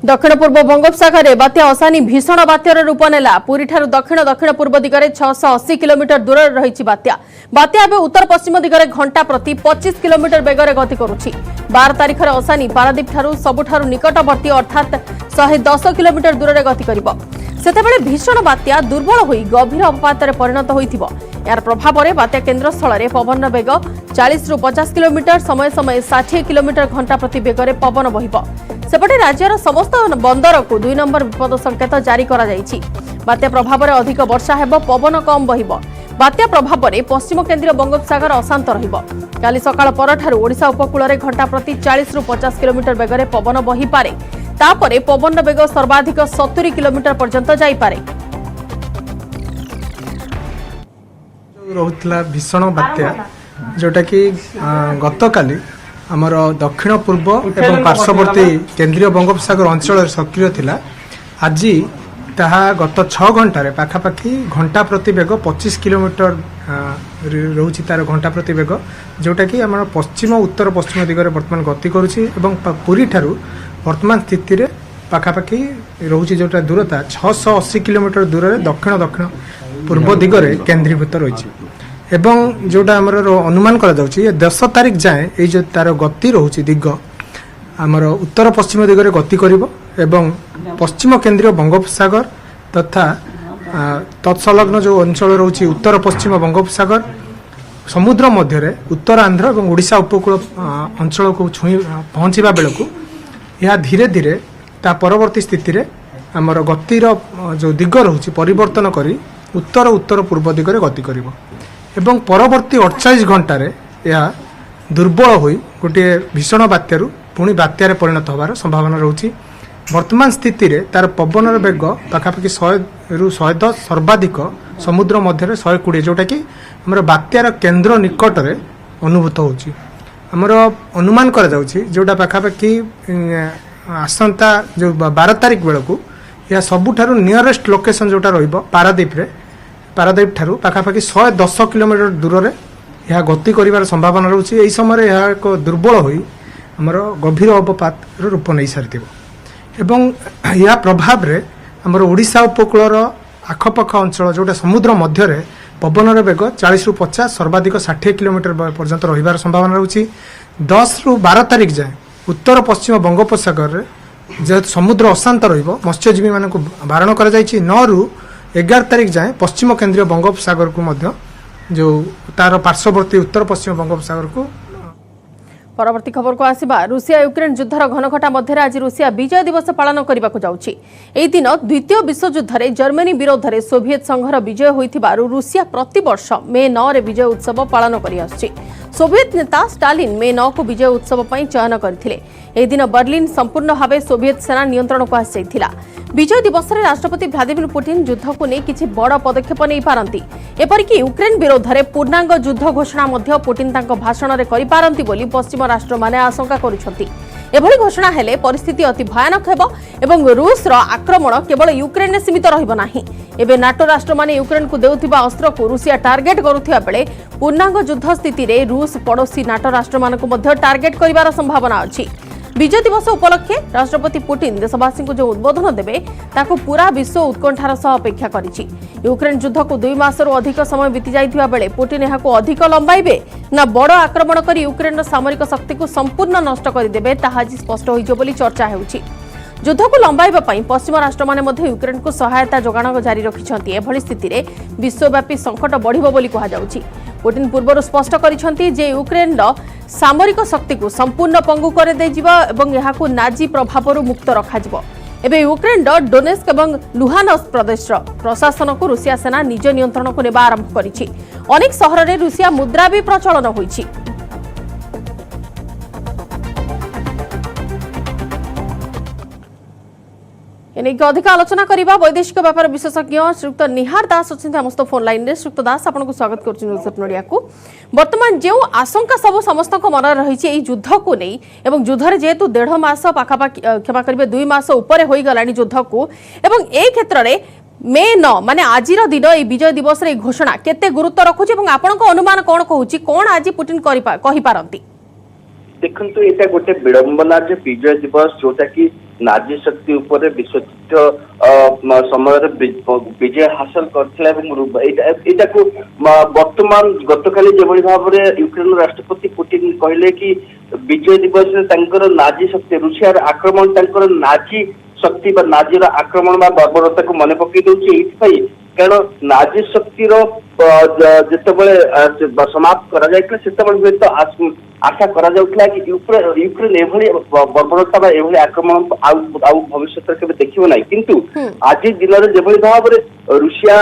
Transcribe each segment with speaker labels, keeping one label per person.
Speaker 1: दक्षिण पूर्व बंगोपसागर में बात्या असानी भीषण बात्यार रूप नेला। पुरी ठारू दक्षिण दक्षिण पूर्व दिगरे 680 किलोमीटर दूर रही बात्या। बात्या एवं उत्तर पश्चिम दिगरे घंटा प्रति 25 किलोमीटर बेगर गति करुछि। 12 तारिख में असानी पारादीप ठारू सबुठारू निकटवर्ती अर्थात 110 किलोमीटर दूर गति करिबो। सेतेबेले भीषण बात्या दुर्बल होई गभीर अवपात परिणत होइथिबो। यार प्रभाव में बात्या केन्द्रस्थल में पवन बेग 40 रु 50 किलोमीटर समय समय 60 किलोमीटर घंटा प्रति बेगर पवन बहिबो। सेपटे राज्यर समस्त बंदर को 2 नंबर विपद संकेत जारी करा जायछि। बात्या प्रभाव में अधिक वर्षा हेबो, पवन कम बहिबो। बात्या प्रभाव में पश्चिम केन्द्रीय बंगोपसागर अशांत रहिबो। काली सकाळ परठारु ओडिशा उपकूल में घंटा प्रति 40 रु 50 किलोमीटर बेगर पवन बहि पारे। तापरे पवन बेग सर्वाधिक 70 किलोमीटर पर्यंत जाई पारे।
Speaker 2: रहुतला भीषण बात्या जोटा कि गतकाली आमर दक्षिण पूर्व एवं पार्श्ववर्ती केंद्रीय बंगोपसागर अंचल सक्रिय थिला। आज ताहा गत 6 घंटे पाखापाखि घंटा प्रति बेग 25 किलोमीटर रोची तार घंटा प्रति बेग जोटा कि आम पश्चिम उत्तर पश्चिम दिगरे वर्तमान गति करुछि एवं पुरी ठारू वर्तमान स्थिति रे पाखापाखि रोची जोटा दूरता 680 किलोमीटर दूर दक्षिण दक्षिण पूर्व दिगरे केन्द्रीभूत रही एवं जोटा आमर अनुमान करा जाउछि 10 तारिख जाए ये जो तार गति रोची दिग आमर उत्तर पश्चिम दिगरे गति करिवो एवं पश्चिम केंद्रीय बंगोपसागर तथा तत्सलग्न जो अंचल रोची उत्तर पश्चिम बंगोपसागर समुद्र मध्य उत्तर आंध्र और ओडिशा उपकूल अंचल को छुई पहुँचवा बेलू यह धीरे धीरे ता परवर्ती स्थिति रे आमर गतिर जो दिग रोची परिवर्तन करी उत्तर उत्तर पूर्व दिगरे गति करिवो एवं परवर्ती 48 घंटे यह दुर्बल होई गोटे भीषण बात्यारू पुणी बात्यारे परिणत होवार संभावना रोची। वर्तमान स्थिति रे तार पवन बेग पाखापाखि 100 रु 110 सर्वाधिक समुद्र मध्य 120 जोटा कि आमर बात्यार केन्द्र निकट रे अनुभूत होची। आमर अनुमान करा जाउची जोटा पाखापाखि आसंता जो 12 तारिख बेलू यह सबुठारू नियरेस्ट लोकेशन जोटा रहिबो पारादीप ठारू पाखापाखि 110 किलोमीटर दूर रे यह गति करिवार संभावना रोची। एई समय यह एक दुर्बल होई आमर गभीर अवपात रूप नहीं सारिथिबो एवं यह प्रभाव रे आमर ओडिशा उपकूलर आखपाख अंचल जोटा समुद्र मध्य पवन बेग 40 रु 50 सर्वाधिक 60 किलोमीटर पर्यंत रहिबार संभावना रोची। 10 रु 12 तारिख जाए उत्तर पश्चिम बंगोपसागर जेहेतु समुद्र अशांत रहिबो मत्स्यजीवी मानक बारण करा जायछि। 9 रु 11 तारिख जाए पश्चिम केंद्रीय बंगोपसागर को मध्य जो तार पार्श्ववर्ती उत्तर पश्चिम बंगोपसागर को।
Speaker 1: परवर्ती खबर को आसिबा रूसिया यूक्रेन युद्धर घनघटा मध्य आज रूसिया विजय दिवस पालन करने को जाउछि। एही दिन द्वितीय विश्वयुद्ध रे जर्मनी विरोध में सोवियत संघर विजय होइथिबारु रूसिया प्रतिवर्ष मे 9 रे विजय उत्सव पालन करि आछि। सोवियत नेता स्टालिन मे 9 को विजय उत्सव पई चयन करथिले। एही दिन बर्लिन संपूर्ण भावे सोवियत सेना नियंत्रण को आसिथिला। विजय दिवस में राष्ट्रपति व्लादिमीर पुतिन युद्ध को नहीं किसी बड़ पदक्षेप नहीं पारती। एपरिक यूक्रेन विरोध में पूर्णांग युद्ध घोषणा मध्य पुतिन तांको भाषण में करिपारंती बोली पश्चिम राष्ट्र माने आशंका करुछंती। एभली घोषणा हेले परिस्थिति अति भयानक हेबो एवं रूस रो आक्रमण केवल यूक्रेन ने सीमित रहिबो नाही। एबे नाटो राष्ट्र माने यूक्रेन को देउथिबा अस्त्र को रूसिया टार्गेट करुथिबा बेले पूर्णांग युद्ध स्थिति रे रूस पड़ोसी नाटो राष्ट्र मानक मध्य टार्गेट करिवार संभावना अछि। विजय दिवस उपलक्षे राष्ट्रपति पुतिन देशवासी को जो उद्बोधन देवे ताकू पूरा विश्व उत्कंठार सह अपेक्षा करिछि। यूक्रेन युद्ध को 2 मासरू अधिक समय बीती जाइथिबा बेले पुतिन एहाको अधिक लंबाइबे ना बड़ आक्रमण करी यूक्रेन सामरिक शक्ति को संपूर्ण नष्ट करदेबे ताहा आज स्पष्ट होइजो बोली चर्चा हेउछि। युद्ध को लंबाइबा पई पश्चिम राष्ट्र माने मध्ये यूक्रेन को सहायता जोगाण जारी रखिछंती। एभली स्थिति रे विश्वव्यापी संकट बढ़िबो बोली कहा जाउछि। पुतिन पूर्व स्पष्ट करिछंती जे यूक्रेन सामरिक शक्ति को संपूर्ण पंगु करे देजिबो एवं यहाकू नाजी प्रभावरु मुक्त रखाजिबो। एबे यूक्रेन डोनेस्क एवं लुहानस्क प्रदेश प्रशासन को रूसिया सेना निज नियंत्रण को नेबा आरंभ करिछि। अनेक शहर रे रूसिया मुद्रा भी प्रचलन होइछि। एनेक अधिक आलोचना करिबा वैदेशिक व्यापार विशेषज्ञ श्रीयुक्त निहार दास अच्छे आम फोन लाइन रे। श्रीयुक्त दास आपन को स्वागत करछि न्यूज नोडिया को। वर्तमान जो आशंका सब समस्त को मन रही है युद्ध को नहीं एवं युद्ध रे जेहेतु 1.5 मास पाखापाखि क्षमा करेंगे 2 मास उपरे होई गलानी युद्ध को एवं ए क्षेत्र रे मे 9 माने आजिर दिन ए विजय दिवस रे घोषणा केते गुरुत्व रखुछि एवं आपन को अनुमान कोन कहूछि कोन आज पुतिन कहि पारंती।
Speaker 3: देखंतु एटा गोटे विडंबना जे विजय दिवस जोटा कि नाजी शक्ति ऊपर विश्वयुद्ध समय विजय हासिल करथिला एटा को वर्तमान गतकाली जेभଳି भाबरे यूक्रेन राष्ट्रपति पुतिन कहले कि विजय दिवस रे तांकर नाजी शक्ति रूसिया आक्रमण तांकर नाजी शक्ति बा नाजीर आक्रमण बा बर्बरता को मन पकई दउछि एथि कारण नाजी शक्तिर जितेबले समाप्त करा जायतिला सेतेबले हुए तो आशा करा जाउथला कि यूक्रेन एभली बर्बरता बा एभली आक्रमण आउ भविष्य केबे देखिबो नै किंतु आज दिन रे जेभली भाबरे रूसिया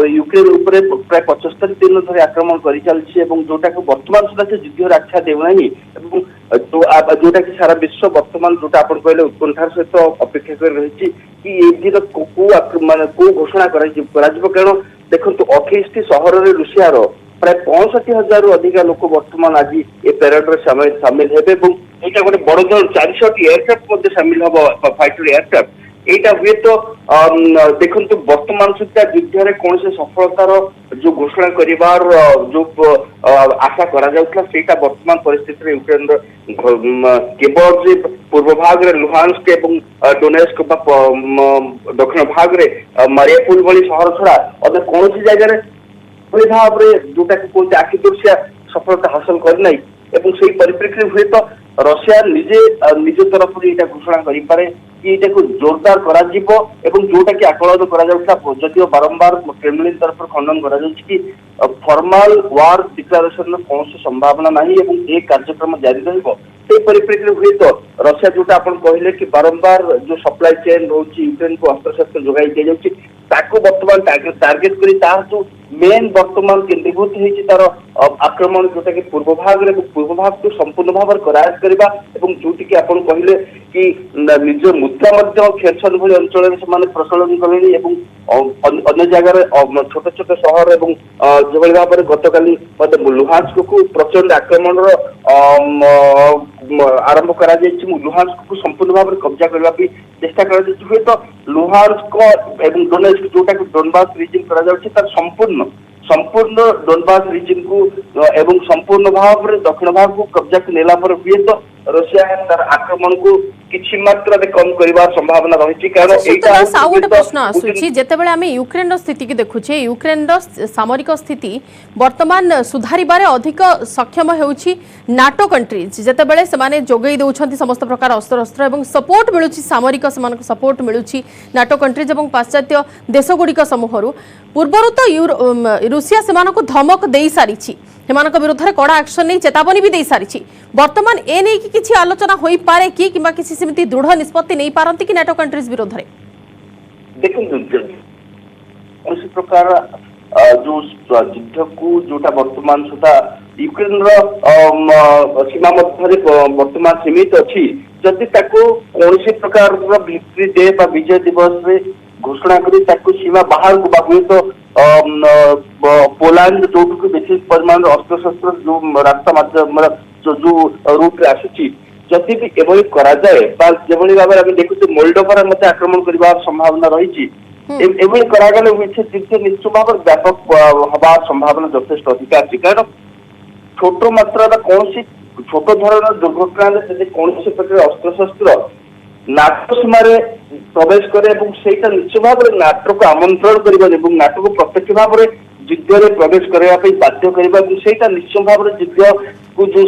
Speaker 3: यूक्रेन ऊपर प्राय 75 दिन धरि आक्रमण करि चलछि एवं जोटा को वर्तमान सुधा से युद्ध रक्षा देउ नै एवं जोटा कि सारा विश्व वर्तमान जोटा आपण कहले उत्कंठार सहित अपेक्षा कर रहिछि कि ए दिन को घोषणा करा कारण देखो 28 सहर रे रूसिया रो प्राय 65,000 रु अधिक लोक वर्तमान आज ए पेरेड रे शामिल हेबे एवं एटा गोटे बड़ जन 400 एयरक्राफ्ट मध्ये शामिल हबो फाइटर एयरक्राफ्ट एटा हुए तो देखो वर्तमान सुधा युद्ध रे कौन से सफलतार जो घोषणा करिवार जो आशा करा जाउथला सेटा वर्तमान परिस्थिति रे यूक्रेन केवल जे पूर्व भाग रे लुहान्स्क एवं डोनेस्क दक्षिण भाग रे मारियापुल भली शहर छड़ा अदर कौन सी जगह रे भली भाव रे जोटा कोन आखि दृश्य सफलता हासिल कर नै एवं सेही परिप्रेक्षी हुए तो रशिया निज तरफ एटा घोषणा करि पारे कि एटा को जोरदार करा जिवो एवं जोटा कि आकलन करा जाउथला जदियो बारंबार क्रेमलिन तरफ खंडन करा जाउछि कि फॉर्मल वार डिक्लेरेशन में कौन सी संभावना नहीं एवं एक कार्यक्रम जारी रहइबो से परिप्रेक्षी हुए तो रशिया जोटा आपण कहले कि बारंबार जो सप्लाई चेन रोची यूक्रेन को अस्त्र शस्त्र जोगाई दे जाउछि ताको वर्तमान टार्गेट करी तार जो मेन वर्तमान केंद्रीभूत होइछि तार आक्रमण जोटा कि पूर्व भाग को संपूर्ण भाव करायत करबा एवं जोटी कि आपण कहले कि निज मुद्रा मध्य खेरसन भली अंचल से माने प्रचलन करेनी एवं अन्य जगह रे छोटे छोटे शहर एवं जेभली भाव रे गतकाली लुहान्स्क को प्रचंड आक्रमण आरंभ करा जायछि लुहान्स्क को संपूर्ण भाव रे कब्जा करबा पे चेष्टा करा जायछि हुए तो लुहान्स्क एवं डोनेस्क जोटा कि डोनबास रीजन करा जायछि तार संपूर्ण डोनबास रीजन को एवं संपूर्ण भाव रे दक्षिण भाग को कब्जा नेला पर हुए तो रशिया तार आक्रमण को किछि मात्रा रे कम करिवार संभावना रहिछि कारण एटा
Speaker 1: गोटे प्रश्न आसुछि जेतेबेले आमे यूक्रेन रो स्थिति के देखुछे यूक्रेन रो सामरिक स्थिति वर्तमान सुधारिबारे अधिक सक्षम हेउछि नाटो कंट्रीज जेतेबेले सेमाने जोगई देउछन्ति समस्त प्रकार अस्त्र एवं सपोर्ट मिलुछि सामरिक सेमानक सपोर्ट मिलुछि नाटो कंट्रीज एवं पाश्चात्य देशगुड़िक समूहरु पूर्वरु तो रूसिया सेमानक धमक देई सारिछि सेमानक विरुद्ध रे कड़ा एक्शन नै चेतावनी भी देई सारिछि वर्तमान ए नै कि किछि आलोचना होई पारे कि किबा किछि समिति दृढ़ निष्पत्ति नै पारंती कि नाटो कंट्रीज विरुद्ध रे
Speaker 3: देखो उसी प्रकार जो युद्ध को जोटा वर्तमान सुधा यूक्रेन सीमा मध्य वर्तमान सीमित अच्छी जदि कौन प्रकार भिक्ट्री डे विजय दिवस रे घोषणा करी सीमा बाहर को हुए तो पोलैंड जो बेसी परिमाण अस्त्र शस्त्र जो रास्ता माध्यम जो रूट रे आसुची जदि भी एभली करा जाए जेभली भाव में देखुचे मोल्डोवा मत आक्रमण करबार संभावना रही एभली करागले निश्चित भाव व्यापक हबार संभावना यथेष्ट अधिक अच्छी कारण छोट मात्रा कौन छोट धरण दुर्घटना कौन प्रकार अस्त्र शस्त्र नाटो सीमार प्रवेश करे निश्चित भाव में नाटो को आमंत्रण कर नाटो को प्रत्यक्ष भाव में युद्ध में प्रवेश करने बाध्य करने निश्चित भाव में युद्ध को जो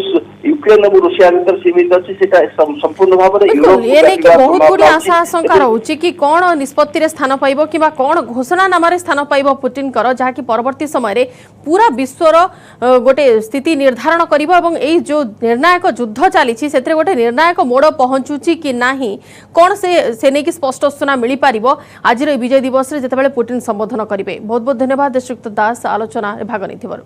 Speaker 3: यूक्रेन और रूसिया भीतर सीमित अच्छी संपूर्ण भाव में
Speaker 1: बहुत गुड़ी आशा आशंका रहुछि कि कौन निष्पत्ति रे स्थान पाइबो किबा कौन घोषणा नाम रे स्थान पाइबो पुतिन कर जहा कि परवर्ती समय रे पूरा विश्वर गोटे स्थिति निर्धारण करिबो एवं एई जो निर्णायक युद्ध चली सेतरे गोटे निर्णायक मोड़ पहुंचुछि कि नाही कौन से नै कि स्पष्ट सूचना मिली पारिबो आज रे विजय दिवस रे जेतेबेले पुतिन संबोधन करिवे। बहुत बहुत धन्यवाद श्रीयुक्त दास आलोचना रे भाग नैथिबारु।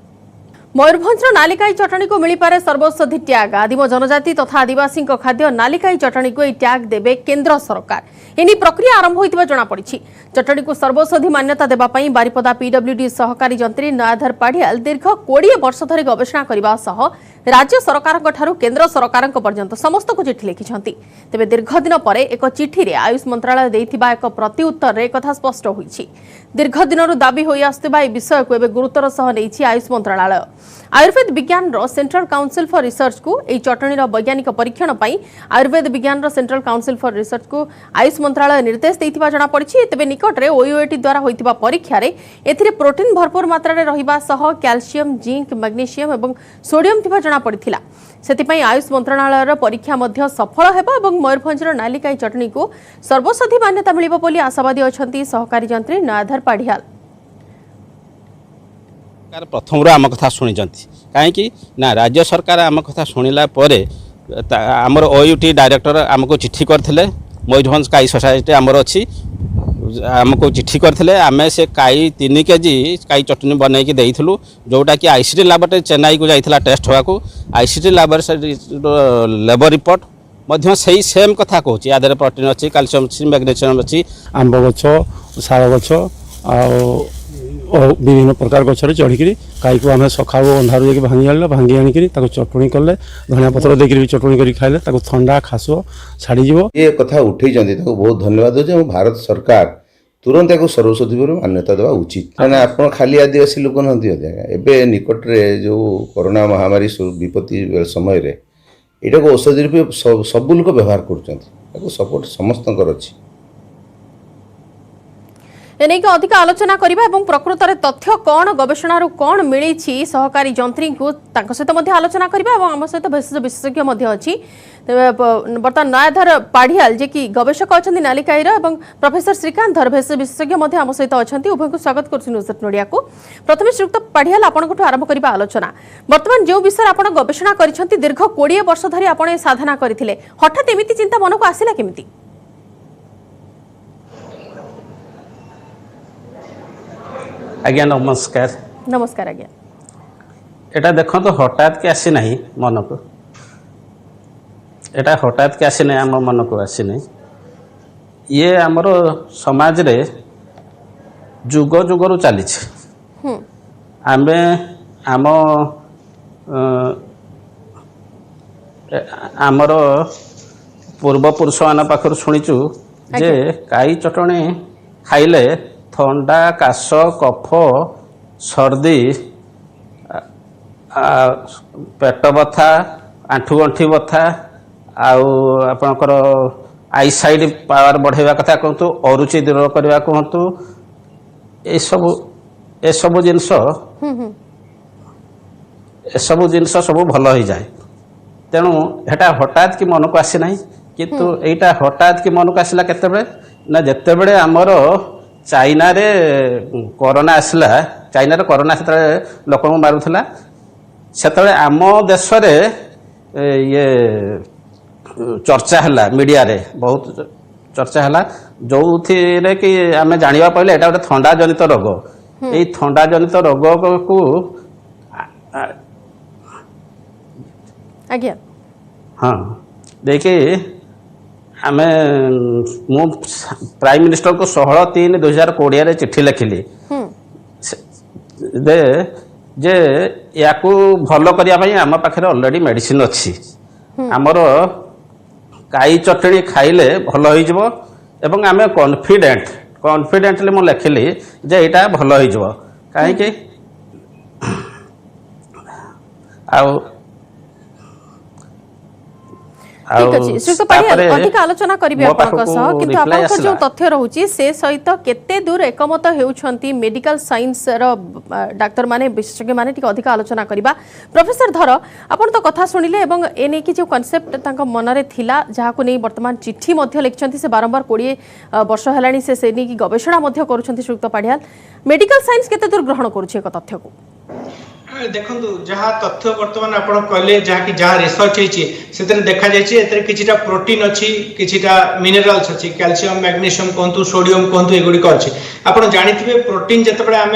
Speaker 1: मयूरभंजर नालिकाई चटनी को मिली पारे सर्वौषधि टैग आदिम जनजाति तथा आदिवासी खाद्य नालिकाई चटनी को टैग देबे केंद्र सरकार एनी प्रक्रिया आरंभ होइतिबा जणा पड़िछि। चटनी को सर्वौषधि मान्यता देबा पई बारिपदा पीडब्ल्यूडी सहकारी जंत्री नयाधर पाढ़ियाल दीर्घ 20 वर्ष धरि गवेषणा करबा सह राज्य सरकारक ठारू केंद्र सरकारक पर्यंत समस्त को चिठी लिखिछंती। तेबे दीर्घ दिन परे एक चिठी रे आयुष मंत्रालय देइथिबा एक प्रति उत्तर रे कथा स्पष्ट होईछि। दीर्घ दिनरु दाबी होई आस्तबा ए विषय को एबे गुरुतर सह नैछि आयुष मंत्रालय। आयुर्वेद विज्ञान सेंट्रल काउंसिल फॉर रिसर्च को यह चटनी वैज्ञानिक परीक्षण पर आयुर्वेद विज्ञान सेंट्रल काउंसिल फॉर रिसर्च को आयुष मंत्रालय निर्देश देथिबा जणा पड़िछि। तेबे निकटरे ओयूएटी द्वारा होइतिबा परीक्षा रे एथिरे प्रोटीन भरपूर मात्रा रे रहिबा सह कैल्शियम जिंक मैग्नीशियम एवं सोडियम थिबा जणा पड़िथिला। सेतिपई आयुष मंत्रालयर परीक्षा मध्य सफल हेबा एवं मयूरभंजर नालिकाई चटनी को सर्वसाधी मान्यता मिलिबो बोली आशावादी अछंती सहकारी जंत्री नयाधर पाढ़ियाल।
Speaker 4: प्रथम आम कथा शुणी कहीं ना राज्य सरकार आम कथा शुणिला आमर ओयूटी डायरेक्टर आमको चिट्ठी करते मयूरभंज काई सोसाइटी आमर अच्छी आमको चिट्ठी करते आम से काई 3 केजी काई चटनी बनईकी देइथलु जोटा कि आईसीटी लैबोरेटरी चेन्नई को जाइथिला टेस्ट होगाकू आईसीटी लैबोरेटरी लेबर रिपोर्ट मध्य सही सेम कथा कहूँ याद प्रोटीन अच्छी कैल्शियम अच्छी मैग्नीशियम अच्छी
Speaker 5: आंब गछ शाल गछ विभिन्न प्रकार गचर चढ़ी काई को आम सका अंधार जाकि भांगी आनल भांगी आनिक चटणी कले धनिया पत्र देकर चटणी कर खाइले ठंडा खास छाड़
Speaker 6: ये कथा उठे बहुत धन्यवाद हो भारत सरकार तुरंत एक सर्वस्वती मान्यता देवा उचित कहना आप खाली आदिवासी लोक नए निकटरे जो कोरोना महामारी विपत्ति समय यहाँ को औषधि रूपे सब लोक व्यवहार कर सपोर्ट समस्त अच्छी
Speaker 1: एने के अधिक आलोचना करिबा एवं प्रकृत रे तथ्य कौन गवेषणा कौन मिली सहकारी जंत्री को सहित मध्य आलोचना करिबा एवं आम सहित विशेषज्ञ मध्य अछि। बर्तमान नयाधर पाढ़ियाल जे कि गवेषक अच्छा नालिकाईर एवं प्रोफेसर श्रीकांत धर विशेषज्ञ मध्य आम सहित अच्छा उभय को स्वागत कर न्यूज नोडिया को। प्रथम श्रीयुक्त पाढ़ियाल आपन आरंभ करबा आलोचना बर्तमान जो विषय आप गवेषणा करिसेंती दीर्घ 20 वर्ष धरी आपण साधना करथिले हठात एमिति चिंता मन को आसिला केमिति?
Speaker 4: आज्ञा नमस्कार।
Speaker 1: नमस्कार आज्ञा।
Speaker 4: एटा देखो तो हठात के आसी नहीं मन को एटा हठात के आसी नहीं आम मन को आसी नहीं ये आमर समाज रे जुग जुगरु चली आमे आम आमर पूर्वपुरुष मान पाखर शुणीचु जे काई चटणी खाइले थंडा काश कफ सर्दी पेट बथा आंठू गंठी बथा आपणकर आई साइड पावर बढ़ावा कथा कहतु अरुचि दूर करवा कहतु एसबू जिनस सब भल हो जाए तेणु हेटा हठात कि मन को आसी ना किंतु एटा हठात कि मन को आसला केतेबेले ना जेतेबेले आमर चाइना रे कोरोना आसला चाइना रे कोरोना से लोक मारूला से आम देश रे ये चर्चा है मीडिया रे बहुत चर्चा है जो थी कि आम जाना पड़े यहाँ गोटे थंडा जनित रोग ये थंडा जनित रोग को
Speaker 1: आज्ञा
Speaker 4: हाँ देखिए आम मु प्राइम मिनिस्टर को 16/3/2020 चिट्ठी लिखिली जे या भल करने आम पाखे ऑलरेडी मेडिसिन अच्छी आमर काई चटणी खाइले भल हो एवं आम कॉन्फिडेंटली मु लिखिली जे यहाँ भल हो कहीं
Speaker 1: ठीक अछि श्रीयुक्त पाढ़ियाल अधिक आलोचना करिवे आपनक सह किंतु आपनक जो तथ्य रहउची से सहित केते दूर एकमत हेउछंती मेडिकल साइंस रो डाक्टर माने विशेषज्ञ माने ठीक अधिक आलोचना करिबा। प्रोफेसर धर आपन तो कथा सुनिले एवं एने कि जो कांसेप्ट तांका मनरे थिला जहा को नै वर्तमान चिट्ठी मध्य लिखछंती से बारंबार 20 वर्ष हेलानी से नै कि गवेषणा मध्य करूछंती श्रीयुक्त पाढ़ियाल मेडिकल साइंस केते दूर ग्रहण करूछि एक तथ्य को
Speaker 2: देखु जहाँ तथ्य बर्तमान आप कहले जहाँ कि जहाँ रिसर्च होती देखा जाए किछिटा प्रोटीन अच्छी किछिटा मिनरल्स अच्छी कैल्शियम मैग्नीशियम कहतु सोडियम कहतु एगुड़िक अच्छी आप जानते प्रोटीन जिते आम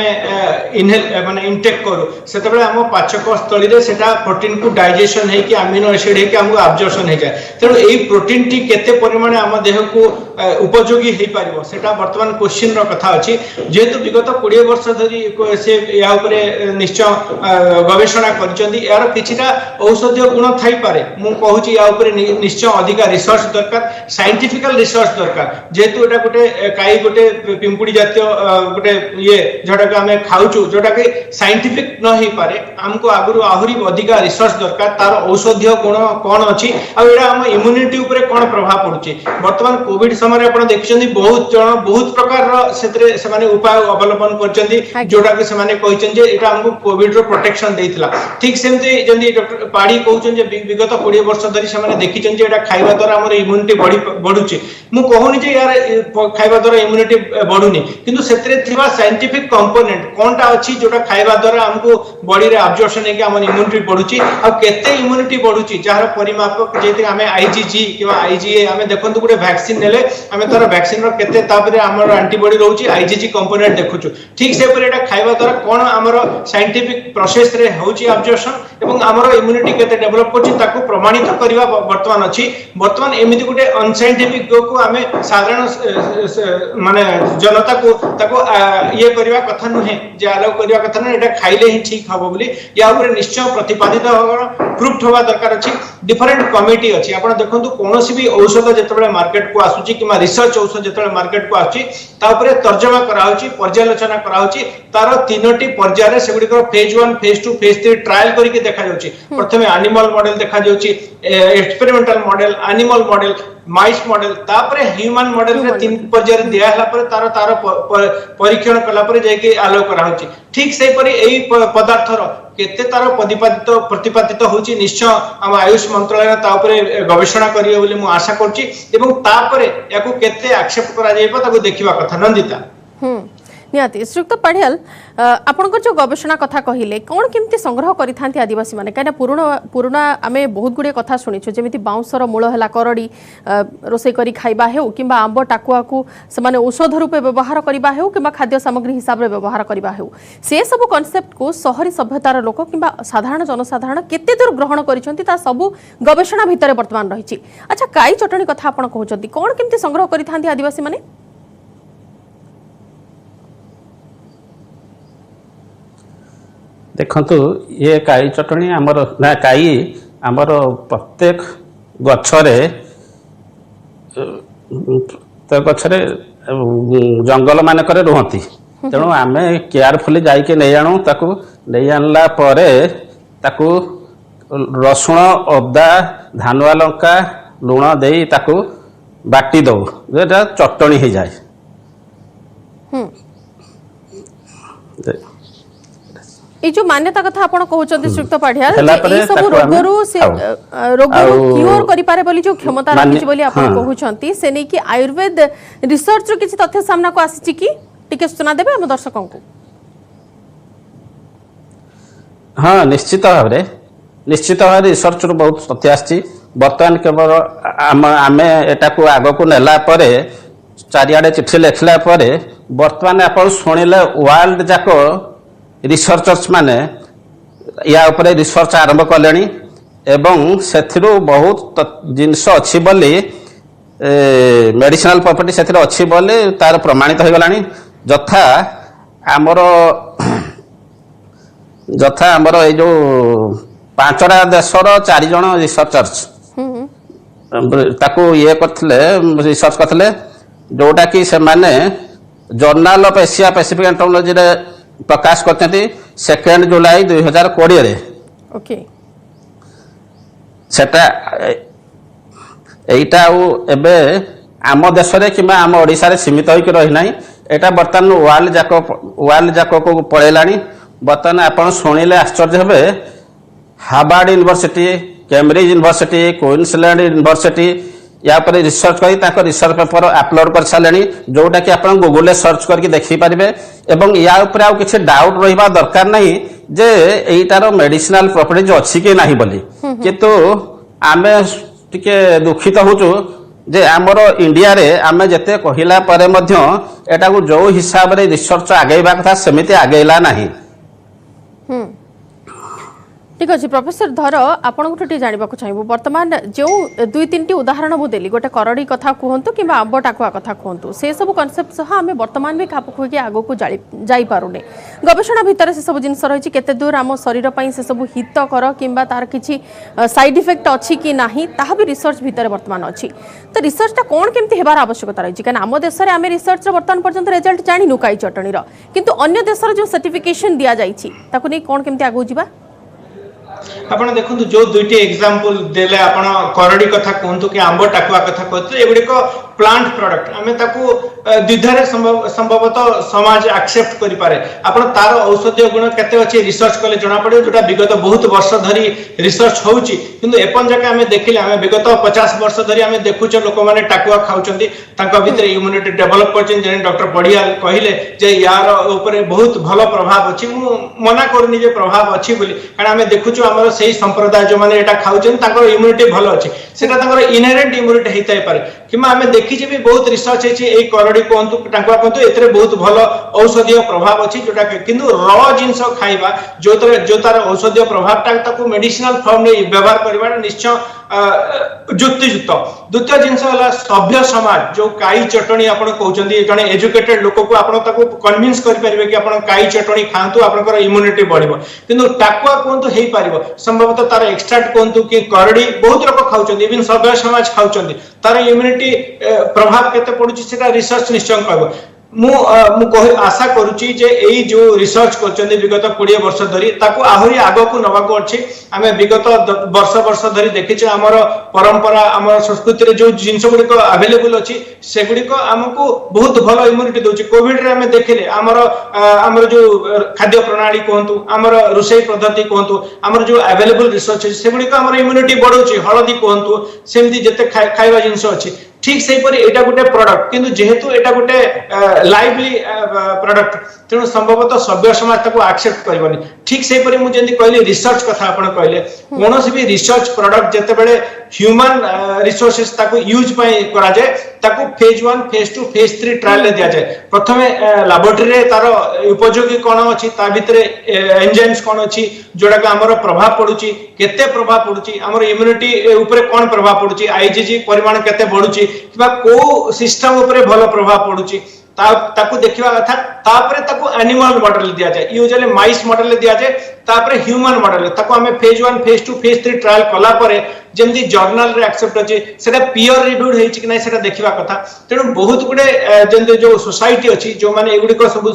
Speaker 2: इनहेल माने इनटेक करूँ से आम पाचक स्थली से प्रोटीन को डाइजेशन होगी अमीनो एसिड होगी आमको अब्जर्पशन हो जाए तेणु यही प्रोटीन टी केते परिमाण आम देह को उपयोगी हो पार से बर्तमान क्वेश्चन कथा अच्छी जेहेतु विगत 20 वर्ष धरी से या निश्चय
Speaker 7: गवेषणा करछन्ती यार किछिटा औषधीय गुण थाई पारे मु कहूची या ऊपर निश्चय अधिक रिसर्च दरकार साइंटिफिकल रिसर्च दरकार जेतु एटा गोटे काई गोटे पिंपुड़ी जातीय गोटे ये जोटा के हमें खाउछु जोटा के साइंटिफिक न ही पारे हमको आगुरु आहुरी अधिक रिसर्च दरकार तार औषधीय गुण कोन अछि आ एटा हम इम्यूनिटी ऊपर कोन प्रभाव पड़ुची वर्तमान कोविड समय आपण देखछन्ती बहुत जण बहुत प्रकार रो सेतरे से माने उपाय अवलंबन करछन्ती जोटा के से माने कहिछन जे एटा हमको कोविड रो प्रोटेक्शन देइतला ठीक सेमते जंदी डॉक्टर पाड़ी कहउछन जे विगत 20 वर्ष धरि से माने देखिछन जे एटा खाइबा द्वारा हमर इम्यूनिटी बढ़ुची मु कहूनी जे यार खाइबा द्वारा इम्यूनिटी बढ़ुनी किंतु सेतरे थिबा साइंटिफिक कंपोनेंट कोनटा अछि जोटा खाइबा द्वारा हमको बॉडी रे अब्जॉर्प्शन हे कि हमर इम्यूनिटी बढ़ुची आ केते इम्यूनिटी बढ़ुची जहार परिमापक जेते हमें आईजीजी किबा आईजीए हमें देखंतु गुटे वैक्सीन नेले हमें तार वैक्सीन रो केते तापरे हमर एंटीबॉडी रहउची आईजीजी कंपोनेंट देखुछु ठीक से पर एटा खाइबा द्वारा कोन हमर साइंटिफिक प्रोसेस रे होउची अब्जॉर्प्शन एवं हमर इम्यूनिटी केते डेवलप करछि ताकू प्रमाणित करबा वर्तमान अछि वर्तमान एमिति गुटे अनसाइंटिफिक को हमें साधारण माने जनता को ताको ये करबा कथा नुहे जे आलो करबा कथा न एटा खाइले ही ठीक हबो बोली या ऊपर निश्चय प्रतिपादित प्रूफ होबा दरकार अछि डिफरेंट कमिटी अछि आपण देखंतु कोनोसी भी औषध जेतबे मार्केट को आसुची किमा रिसर्च औषध जेतबे मार्केट को आछि ता ऊपर तर्जमा करा होची पर्यालोचना करा होची तार तीनोटी पर्याय रे सेगुडी को फेज 1 फेज 2 फेज 3 ट्रायल करके देखा जाउची प्रथमे एनिमल मॉडल देखा जाउची एक्सपेरिमेंटल मॉडल एनिमल मॉडल माइस मॉडल तापरे ह्यूमन मॉडल रे तीन पर्याय दिया हला पर तार परीक्षण कला पर जे कि आलो करा होची ठीक से परी एई पदार्थर केते तार प्रतिपादित होची निश्चय हम आयुष मंत्रालय ता ऊपर गवेषणा करियो बोली मु आशा करची एवं तापरे याकू केते एक्सेप्ट करा जायबा ताकू देखिबा कथा नंदिता
Speaker 1: निहाती श्रीयुक्त पाढ़ियाल आपणकर जो गवेषणा कथा कहले कौन केमती संग्रह करिथांती आदिवासी माने कहीं पुराना आमे बहुत गुड़े कथा शुणीचु जमी बाउंसर मूल है करड़ी रोसे करी खाइबा हेउ किंबा आंब टाकुआ को से औषध रूपे व्यवहार करबा हेउ किंबा खाद्य सामग्री हिसाब रे व्यवहार करबा हेउ से सब कॉन्सेप्ट को शहरी सभ्यतार लोक किंबा साधारण जनसाधारण केते दूर ग्रहण करिसंती ता सब गवेषणा भितर वर्तमान रहिछि अच्छा काई चटणी कथा आपण कहउचंती कोन केमती संग्रह करिथांती आदिवासी माने
Speaker 4: देखंतु ये काई चटणी आमर ना काई आमर प्रत्येक गछरे जंगल मानकरे रुहंती तेणु आमे केयरफुली जाइके नहीं आणु ताकू नहीं आणला परे ताकू रसुण अदा धानुआ लंका लुण देई ताकू बाटी दऊ जेटा चटणी हो जाए
Speaker 1: ए जो मान्यता कथा आपण कहउचंती श्रीयुक्त पाढ़ियाल ए सब रोगरु से रोगरु क्योर करि पारे बोली जो क्षमता रखिछि बोली आपण कहउचंती से नै कि आयुर्वेद रिसर्च रो किछि तथ्य सामना को आसीछि कि टिके सूचना देबे हम दर्शकों को
Speaker 4: हाँ निश्चित भाव रिसर्च रो बहुत तथ्य आछि वर्तमान केवल आमे एटा को आगो को नेला परे चारियाडे चिट्ठी लेखला परे वर्तमान आपण सुनिले वर्ल्ड जाको रिसर्चर्स माने या ऊपर रिसर्च आरंभ कलेनी एवं सेथिरु बहुत जिनस अछि बोली मेडिसिनल प्रॉपर्टी सेथिर अछि बोली तार प्रमाणित हो गलानी जथा हमर ए जो पांचटा देशर 4 जण रिसर्चर्स ताको ये करथिले रिसर्च करथिले जोटा कि से माने जर्नल ऑफ एशिया पैसिफिक एंटोलॉजी रे प्रकाश करते 2 जुलाई 2020 रे
Speaker 1: ओके
Speaker 4: सेटा एटा एबे आम देश रे किमा आम ओडिसा रे सीमित होई रही नाही एटा बर्तन वर्ल्ड जाको को पळेलानी बर्तन आपण सुनिले आश्चर्य हेबे Harvard university Cambridge university Queensland university या पर रिसर्च करी ताको रिसर्च पेपर अपलोड कर सालेनी जोटा कि आपण गूगल ले सर्च करके देखि पारिबे एवं या ऊपर आ किछि डाउट रहिबा दरकार नाही जे एटारो मेडिसिनल प्रॉपर्टीज अछि कि नाही बोली किंतु आमे टिके दुखित होचु जे हमरो इंडिया रे आमे जते कहिला परे मध्य एटा को जो हिसाब रे रिसर्च आगेबा कथा समिति आगेला नाही
Speaker 1: ठीक अच्छे प्रोफेसर धर आपन गोटे जानवा चाहिए बर्तमान जो 2-3टी उदाहरण मु देली गोटे करड़ी कथा कहतु कि आंब टाकुआ कथा कहतु से सब कनसेप्ट सह आम बर्तमान भी खाप खुई आग को जापे गवेषणा भितर से सब जिन रही केते दूर आम शरीर से सब हितकर कि तार किसी साइड इफेक्ट अच्छी कि ना ता भी रिसर्च भितर बर्तमान अच्छी तो रिसर्चटा कौन केमती हेबार आवश्यकता रही कहीं आम देश में आम रिसर्च बर्तमान पर्यंत रिजल्ट जानू काई चटणीर किंतु अन्य देशर जो सर्टिफिकेशन दि जाती कौन केमती आगू जा
Speaker 7: आपण देखंतु जो दुईटी एग्जांपल देले आपण करडी कथा कहंतु कि आंब टाकुआ कथा कहतु एगुडी को प्लांट प्रोडक्ट आमे ताकू द्विधारे संभवतः समाज एक्सेप्ट करि पारे आपण तार औषधीय गुण केते अछि रिसर्च कले जणा पड़े जोटा विगत बहुत वर्ष धरी रिसर्च होउची किंतु एपन जके आमे देखिले आमे विगत 50 वर्ष धरी आमे देखुछ लोक माने टाकुआ खाउचंदी तांका भितर इम्युनिटी डेवलप करछन जे डॉक्टर बढिया कहिले जे यार ऊपर बहुत भलो प्रभाव अछि मु मना करनी जे प्रभाव अछि बोली कारण आमे देखुछ हमर सेही संप्रदाय जो माने एटा खाउचन तांकर इम्युनिटी भलो अछि सेटा तांकर इनहेरेंट इम्युनिटी हेताय पारे किमा आमे देखि जे भी बहुत रिसर्च अछि ए करडी कोंतु टाकुआ कोंतु एतरे बहुत भलो औषधीय प्रभाव अछि जोटा किंतु र जिंस खाइबा जो तार औषधीय प्रभाव ताकू मेडिसिनल फॉर्म रे व्यवहार करबा निश्चय युक्तियुक्त द्वितीय जिंस होला सभ्य समाज जो काई चटणी आपण कहउचंदी जने एजुकेटेड लोक को आपण ताकू कन्विंस करि परिबे कि आपण काई चटणी खांतु आपनकर इम्युनिटी बढ़िबो किंतु टाकुआ कोंतु हेई परिबो संभवतः तार एक्सट्रैक्ट कोंतु कि करडी बहुत लोक खाउचंदी इवन सभ्य समाज खाउचंदी तार इम्युनिटी प्रभाव केते पडुची सेटा रिसर्च निश्चय कहबो मु आशा करूची जे एई जो रिसर्च करचंदी विगत 20 वर्ष धरी ताकू आहुरी आगो को नवा को अछि आमे विगत वर्ष धरी देखिचे हमर परंपरा हमर संस्कृति रे जो जिंस गुडी को अवेलेबल अछि से गुडी को हमको बहुत भलो इम्युनिटी दोची कोविड रे हमें देखिले हमर जो खाद्य प्रणाली कहंतु हमर रुसई पद्धति कहंतु हमर जो अवेलेबल रिसर्च अछि से गुडी को हमर इम्युनिटी बढ़ौची हळदी कहंतु सेमती जते खाइबा जिंस अछि ठीक से परि एटा गुटे प्रोडक्ट किंतु जेहेतु एटा गुटे लाइवली प्रोडक्ट तेणु संभवतः सभ्य समाज ताको एक्सेप्ट करबनी ठीक से परि मु जेंदी कहली रिसर्च कथा आपण कहले कोनोसी भी रिसर्च प्रोडक्ट जते बेले ह्यूमन रिसोर्सेस ताको यूज पय करा जाय ताको फेज 1 फेज 2 फेज 3 ट्रायल ले दिया जाय प्रथमे लैबोरेटरी रे तार उपयोगी कोन अछि ता भितरे एंजाइम्स कोन अछि जोडा का हमर प्रभाव पडुची केते प्रभाव पडुची हमर इम्युनिटी ऊपर कोन प्रभाव पडुची आईजीजी परिमाण केते बढुची किबा को सिस्टम ऊपर भलो प्रभाव पडुची ताकू देखिबा कथा तापरे ताकू एनिमल मॉडल दिया जाय यूजुअली माइस मॉडल दिया जाय तापरे ह्यूमन मॉडल ताकू हमें फेज 1 फेज 2 फेज 3 ट्रायल कला परे जेंदी जर्नल रे एक्सेप्ट अछि सेटा पीयर रिव्यूड हेछि कि नै सेटा देखिबा कथा तेनु बहुत गुडे जेंदी जो सोसाइटी अछि जो माने एगुडी को सब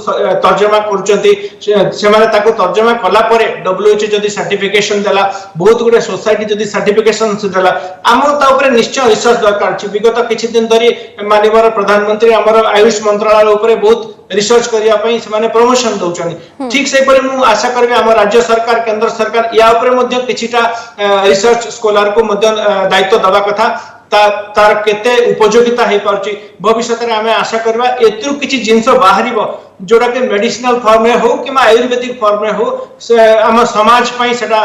Speaker 7: तर्जमा करचंती से माने ताकू तर्जमा कला परे डब्ल्यूएचओ जदी सर्टिफिकेशन देला बहुत गुडे सोसाइटी जदी सर्टिफिकेशन देला हमर ता ऊपर निश्चय रिसर्च दरकार अछि विगत किछि दिन धरि माननीय प्रधानमंत्री हमर आयुष मंत्रालय ऊपर बहुत रिसर्च करिया पई से माने प्रमोशन दउचनी ठीक से परे मु आशा करबे हमर राज्य सरकार केंद्र सरकार या ऊपर मध्ये किछिटा रिसर्च स्कॉलर को मध्ये दायित्व दबा कथा तार केते उपयोगिता हे परची भविष्य रे हमें आशा करबा एतरु किछि जिंस बाहरिबो जोडा के मेडिसिनल फॉर्म में हो कि आयुर्वेदिक फॉर्म में हो से हम समाज पई सेटा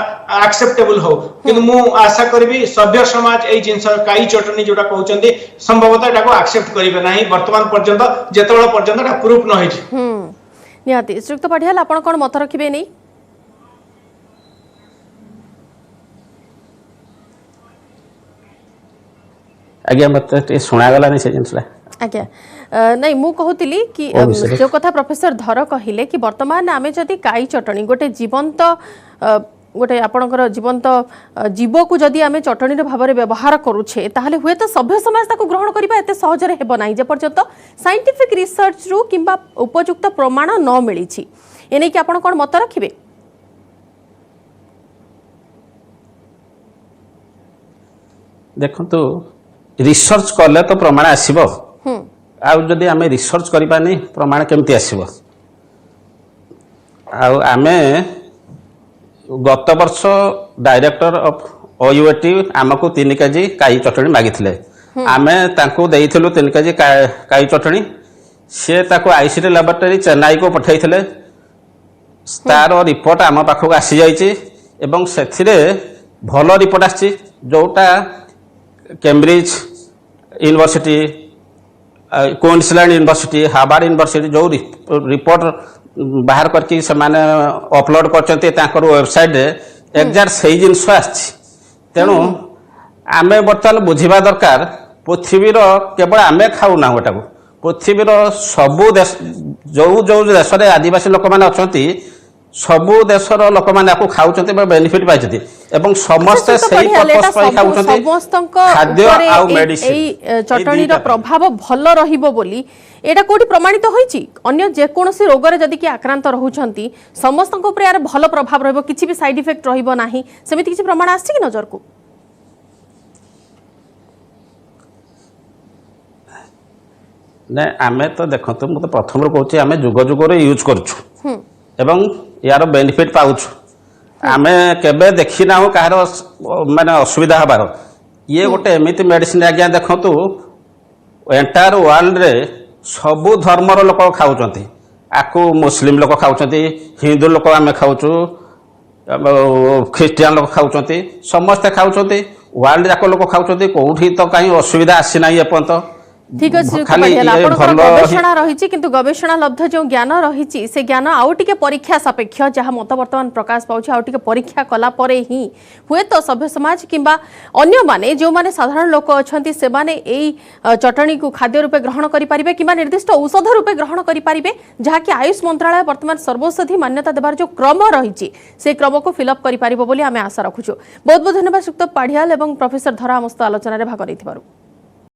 Speaker 7: एक्सेप्टेबल हो किंतु मु आशा करबी सभ्य समाज ए जिंस काई चटनी जोडा कहउचंदी संभवतः एटा को एक्सेप्ट करिवे नाही वर्तमान पर्यंत जेतबेला पर्यंत एटा प्रूफ न होइछि
Speaker 1: निहाती श्रीयुक्त पाटियाल आपण कोन मत रखिबे नै
Speaker 4: आज्ञा मत सुना गला नहीं से जिनसला
Speaker 1: आज्ञा नहीं मु कहूतिली कि जो कथा प्रोफेसर धर कहिले कि वर्तमान आमे जदि काई चटणी गोटे जीवंत गोटे आपणकर जीवंत जीव को जदि आमे चटणी भाव में व्यवहार करूछे ताहले हुए तो सभ्य समाज ताको ग्रहण करबा एते सहज रे हेबो नाही जे पर्यंत साइंटिफिक रिसर्च रु किंबा उपयुक्त प्रमाण न मिलिछि एने कि आपण कोन मत रखिबे
Speaker 4: देखंतु रिसर्च कले तो प्रमाण आसीबो आउ जदि आमे रिसर्च करिबा नै प्रमाण केमति आसीबो आउ आमे गत वर्ष डायरेक्टर ऑफ ओयूएटी आमको 3 केजी काई चटणी मागिथिले आमे तांको देइथिलु 3 केजी काई चटणी से ताको आईसीटी लैबोरेटरी चेन्नई को पठाइथिले तार रिपोर्ट आम पाखक आसी जाइछि एवं सेथिरे भलो रिपोर्ट आछि जोटा Cambridge university Queensland university Harvard university जो रिपोर्ट बाहर करके से माने अपलोड करचंते ताकर वेबसाइट रे एग्जाक्ट से जिनस आछि तेणु आमे बर्तमान बुझिबा दरकार पृथ्वीर केवल आमे खाऊना एटा पृथ्वीर सबु देश जो जो देश रे आदिवासी लोक माने अछंती सबु देशर लोक माने आपको खाउचंती बेनिफिट पाइछंती एवं समस्त सही पर्पस पाई खाउचंती खाद्य आ मेडिसिन
Speaker 1: चटणीर प्रभाव भल रहिबो बोली एटा कोठी प्रमाणित होईची अन्य जे कोनोसी रोग रे जदी कि आक्रांत रहुचंती समस्त को ऊपर यार भल प्रभाव रहबो किछि भी साइड इफेक्ट रहिबो नाही सेमिति किछि प्रमाण आछि कि नजर को
Speaker 4: ने आमे तो देखंतु मु तो प्रथम रो कहूची आमे जुग जुग रे यूज करछु एवं यार बेनिफिट पाउछु आमे केबे देखि ना हो काहर माने असुविधा हबार ये गोटे एमिति मेडिसिन आज्ञा देखंतु एंटायर वर्ल्ड रे सबु धर्मर लोक खाउचंती आकु मुस्लिम लोक खाउचंती हिंदू लोक आमे खाउछु ख्रिस्टियन लोक खाउचंती समस्त खाउचंती वर्ल्ड जाक लोक खाउचंती कोठी तो काई असुविधा आसी नाही एपंत
Speaker 1: ठीक अछि गवेषणा रही किंतु गवेषणा लब्ध जो ज्ञान रही से ज्ञान आउ टिके परीक्षा सापेक्ष जहाँ मत वर्तमान प्रकाश पाउछि आउ टिके परीक्षा कला परे ही हुए तो सभ्य समाज किंबा अन्य माने जो माने साधारण लोक अछंती से माने एई चटणी को खाद्य रूपे ग्रहण करि परिबे किंबा निर्दिष्ट औषध रूपे ग्रहण करि परिबे जहाँ कि आयुष मंत्रालय वर्तमान सर्वौषधि मान्यता देबार जो क्रम रही से क्रम को फिलअप करि परिबो बोली आमे आशा रखुछु बहुत बहुत धन्यवाद सुक्त पाढ़ियाल एवं प्रोफेसर धरा मस्त आलोचना रे भाग रहिथिबारु।